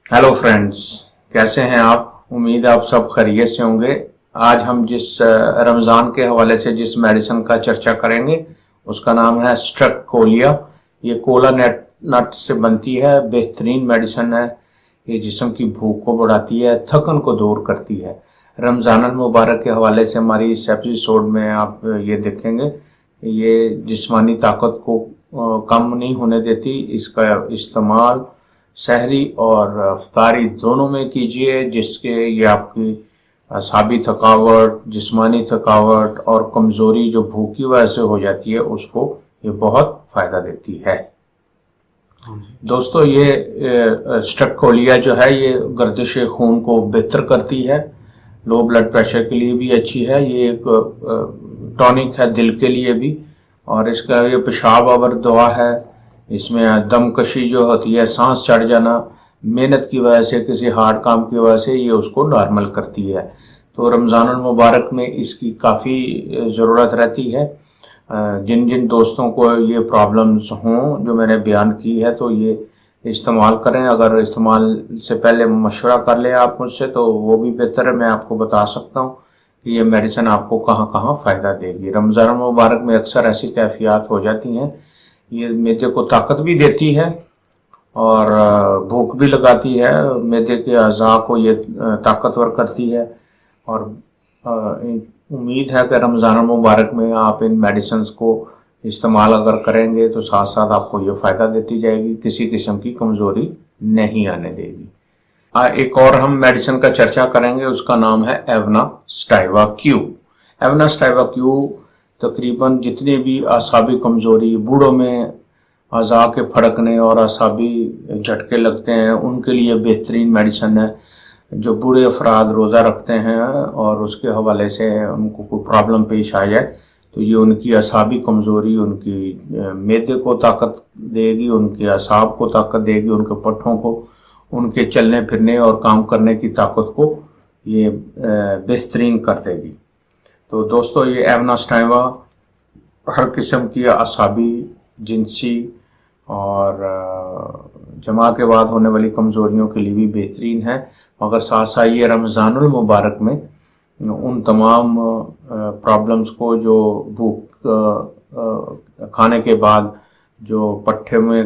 Hello friends, कैसे हैं आप? उम्मीद है आप सब खैरियत से होंगे। आज हम जिस रमज़ान के हवाले से जिस मेडिसिन का चर्चा करेंगे उसका नाम है स्ट्रेप्टोकोलिया। ये कोला नट से बनती है, बेहतरीन मेडिसिन है। ये जिस्म की भूख को बढ़ाती है, थकन को दूर करती है। रमज़ान मुबारक के हवाले से हमारी इस एपिसोड में आप ये देखेंगे, ये जिस्मानी ताकत को कम नहीं होने देती। इसका इस्तेमाल सहरी और अफ्तारी दोनों में कीजिए, जिसके ये आपकी असाबी थकावट, जिस्मानी थकावट और कमज़ोरी जो भूख की वजह से हो जाती है उसको ये बहुत फ़ायदा देती है। दोस्तों, ये स्ट्रेप्टोकोलिया जो है ये गर्दिश खून को बेहतर करती है, लो ब्लड प्रेशर के लिए भी अच्छी है। ये एक टॉनिक है दिल के लिए भी, और इसका ये पेशाब आवर दवा है। इसमें दमकशी जो होती है, सांस चढ़ जाना, मेहनत की वजह से, किसी हार्ड काम की वजह से, ये उसको नॉर्मल करती है। तो रमज़ान मुबारक में इसकी काफ़ी ज़रूरत रहती है। जिन जिन दोस्तों को ये प्रॉब्लम्स हों जो मैंने बयान की है, तो ये इस्तेमाल करें। अगर इस्तेमाल से पहले मशवरा कर लें आप मुझसे तो वो भी बेहतर है। मैं आपको बता सकता हूँ कि ये मेडिसिन आपको कहाँ कहाँ फ़ायदा देगी। रमज़ान मुबारक में अक्सर ऐसी कैफियत हो जाती हैं, ये मैदे को ताकत भी देती है और भूख भी लगाती है। मैदे के अज़ा को ये ताकतवर करती है। और उम्मीद है कि रमज़ान मुबारक में आप इन मेडिसिन को इस्तेमाल अगर करेंगे तो साथ साथ आपको ये फ़ायदा देती जाएगी, किसी किस्म की कमज़ोरी नहीं आने देगी। एक और हम मेडिसिन का चर्चा करेंगे, उसका नाम है एवना स्टाइवा क्यू। एवना स्टाइवा क्यू तकरीबन जितने भी आसाबी कमज़ोरी, बूढ़ों में अज़ा के फड़कने और आसाबी झटके लगते हैं, उनके लिए बेहतरीन मेडिसिन है। जो बूढ़े अफराद रोज़ा रखते हैं और उसके हवाले से उनको कोई प्रॉब्लम पेश आ जाए तो ये उनकी आसाबी कमज़ोरी, उनकी मैदे को ताकत देगी, उनके असाब को ताकत देगी, उनके पट्ठों को, उनके चलने फिरने और काम करने की ताकत को ये बेहतरीन कर देगी। तो दोस्तों, ये एवना स्टाइवा हर किस्म की आसाबी, जिनसी और जमा के बाद होने वाली कमज़ोरियों के लिए भी बेहतरीन है। मगर साथ साथ ये रमज़ानुल मुबारक में उन तमाम प्रॉब्लम्स को, जो भूख खाने के बाद जो पट्टे में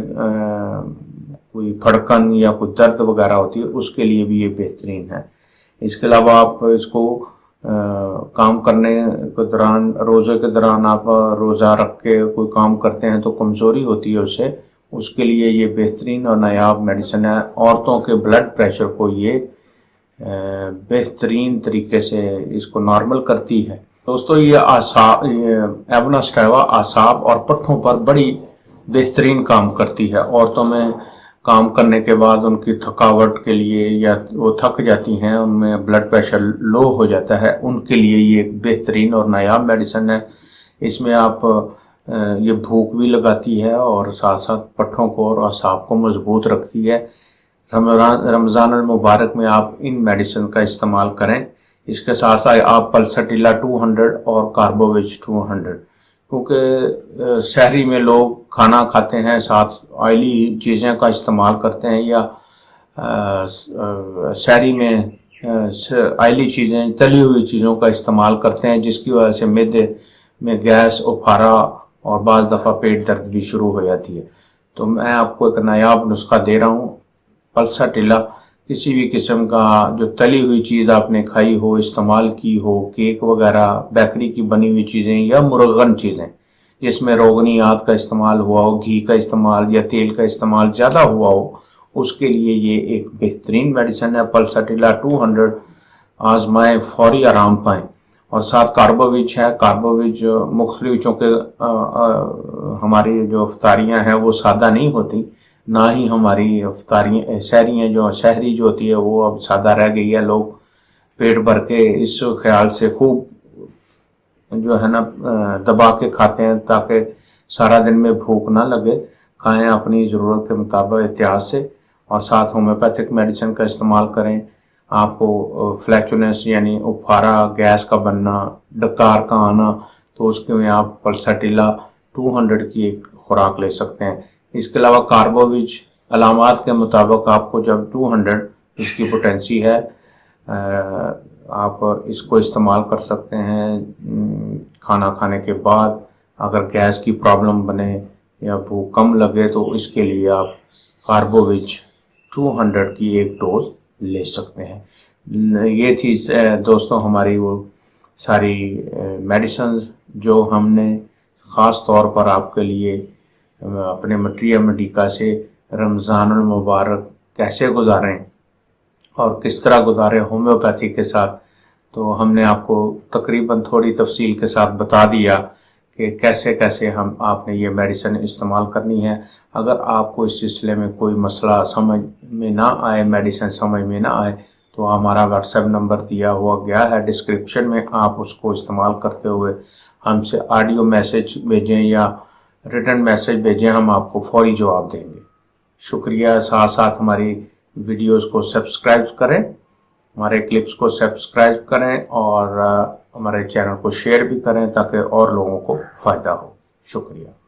कोई फड़कन या कोई दर्द वगैरह होती है, उसके लिए भी ये बेहतरीन है। इसके अलावा आप इसको काम करने के दौरान, रोज़े के दौरान आप रोज़ा रख के कोई काम करते हैं तो कमज़ोरी होती है उससे, उसके लिए ये बेहतरीन और नायाब मेडिसिन है। औरतों के ब्लड प्रेशर को ये बेहतरीन तरीके से इसको नॉर्मल करती है। दोस्तों, ये एवना स्टाइवा आसाब और पट्ठों पर बड़ी बेहतरीन काम करती है। औरतों में काम करने के बाद उनकी थकावट के लिए, या वो थक जाती हैं, उनमें ब्लड प्रेशर लो हो जाता है, उनके लिए ये एक बेहतरीन और नायाब मेडिसिन है। इसमें आप ये भूख भी लगाती है और साथ साथ पट्ठों को और असाब को मजबूत रखती है। रमज़ान मुबारक में आप इन मेडिसिन का इस्तेमाल करें। इसके साथ साथ आप पल्सटिला 200 और कार्बोविच 200, क्योंकि शहरी में लोग खाना खाते हैं, साथ ऑयली चीज़ें का इस्तेमाल करते हैं, या शहरी में ऑयली चीज़ें, तली हुई चीज़ों का इस्तेमाल करते हैं, जिसकी वजह से मैदे में गैस, उफारा और बाज़ दफ़ा पेट दर्द भी शुरू हो जाती है। तो मैं आपको एक नायाब नुस्खा दे रहा हूँ। पल्सटिला किसी भी किस्म का जो तली हुई चीज़ आपने खाई हो, इस्तेमाल की हो, केक वगैरह, बेकरी की बनी हुई चीज़ें या मुरगन चीज़ें जिसमें रोगनियात का इस्तेमाल हुआ हो, घी का इस्तेमाल या तेल का इस्तेमाल ज़्यादा हुआ हो, उसके लिए ये एक बेहतरीन मेडिसिन है। पल्सटिला 200 आजमाएं, फौरी आराम पाएँ। और साथ कार्बोविच है। कार्बोविच मुख्तलिफ, चूँकि हमारी जो अफ्तारियाँ हैं वो सादा नहीं होती, ना ही हमारी अफ्तारियाँ शहरी जो होती है वो अब सादा रह गई है। लोग पेट भर के इस ख्याल से खूब जो है ना दबा के खाते हैं ताकि सारा दिन में भूख ना लगे। खाएं अपनी ज़रूरत के मुताबिक एहतियात से, और साथ होम्योपैथिक मेडिसिन का इस्तेमाल करें। आपको फ्लैचुलेंस यानी उफारा, गैस का बनना, डकार का आना, तो उसके में आप पल्सटिला 200 की एक खुराक ले सकते हैं। इसके अलावा कार्बोविच علامات کے مطابق آپ کو جب 200 اس کی پوٹینسی ہے، آپ اس کو استعمال کر سکتے ہیں کھانا کھانے کے بعد۔ اگر گیس کی پرابلم بنے یا بھوک کم لگے تو اس کے لیے آپ کاربووچ 200 کی ایک ڈوز لے سکتے ہیں۔ یہ تھی دوستوں ہماری وہ ساری میڈیسنز جو ہم نے خاص طور پر آپ کے لیے اپنے مٹریا میڈیکا سے رمضان المبارک کیسے گزاریں اور کس طرح گزاریں ہومیوپیتھی کے ساتھ، تو ہم نے آپ کو تقریباً تھوڑی تفصیل کے ساتھ بتا دیا کہ کیسے کیسے آپ نے یہ میڈیسن استعمال کرنی ہے۔ اگر آپ کو اس سلسلے میں کوئی مسئلہ سمجھ میں نہ آئے، میڈیسن سمجھ میں نہ آئے، تو ہمارا واٹس ایپ نمبر دیا ہوا گیا ہے ڈسکرپشن میں، آپ اس کو استعمال کرتے ہوئے ہم سے آڈیو میسج بھیجیں یا ریٹن میسج بھیجیں، ہم آپ کو فوری جواب دیں گے۔ شکریہ۔ ساتھ ساتھ ہماری ویڈیوز کو سبسکرائب کریں، ہمارے کلپس کو سبسکرائب کریں اور ہمارے چینل کو شیئر بھی کریں تاکہ اور لوگوں کو فائدہ ہو۔ شکریہ۔